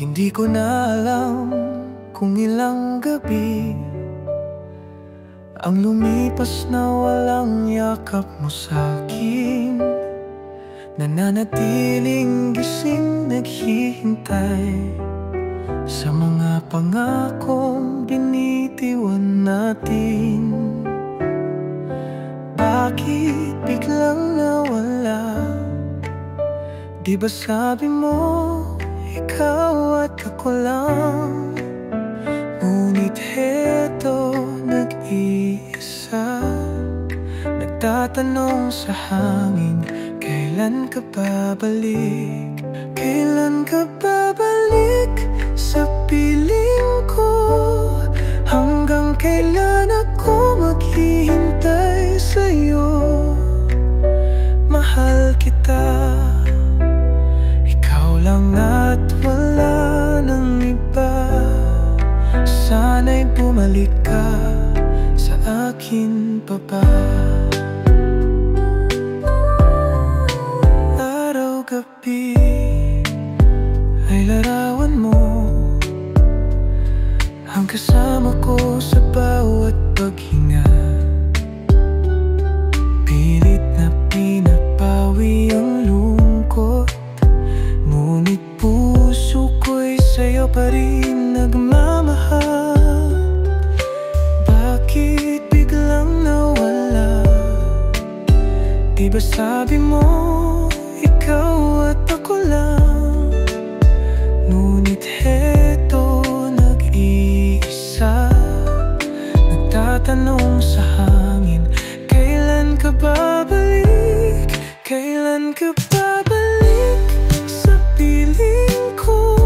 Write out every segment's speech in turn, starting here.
Hindi ko na alam kung ilang gabi ang lumipas na walang yakap mo sa'kin. Nananatiling gising, naghihintay sa mga pangakong binitiwan natin. Bakit biglang nawala? Di ba sabi mo, ikaw at ako lang? Ngunit heto, nag-iisa, nagtatanong sa hangin, kailan ka babalik? Kailan ka babalik sa piling ko? Hanggang kailan ako maghihintay sa'yo? Mahal kita, ikaw lang at wala nang iba. Sana'y bumalik ka sa akin pa ba? Araw-gabi ay larawan mo, ang kasama ko sa bawat paghinga. Pilit na pinapawi ang lungkot, ngunit puso ko'y sa'yo pa rin nagmamahal. Bakit biglang nawala? Di ba sabi mo, ikaw at ako lang? Ngunit heto, nag-iisa, nagtatanong sa hangin, kailan ka babalik? Kailan ka babalik sa piling ko?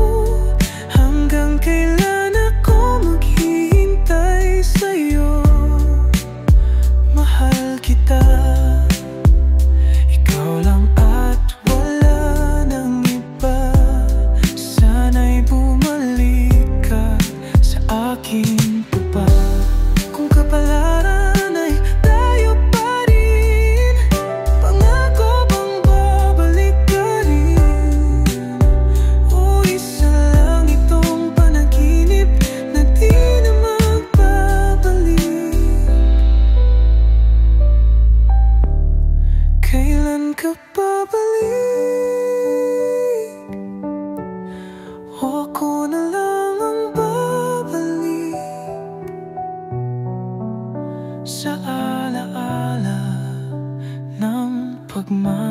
Hanggang kailan ako maghihintay sa'yo? Mahal kita, ikaw lang at wala nang iba. Sana'y bumalik ka sa akin pa ba? Kung kapalaran ay tayo pa rin, pangako bang babalik ka rin? O isa lang itong panaginip na di na magbabalik? Kailan ka babalik? O ako na lang ang babalik sa alaala ng pagmamahal.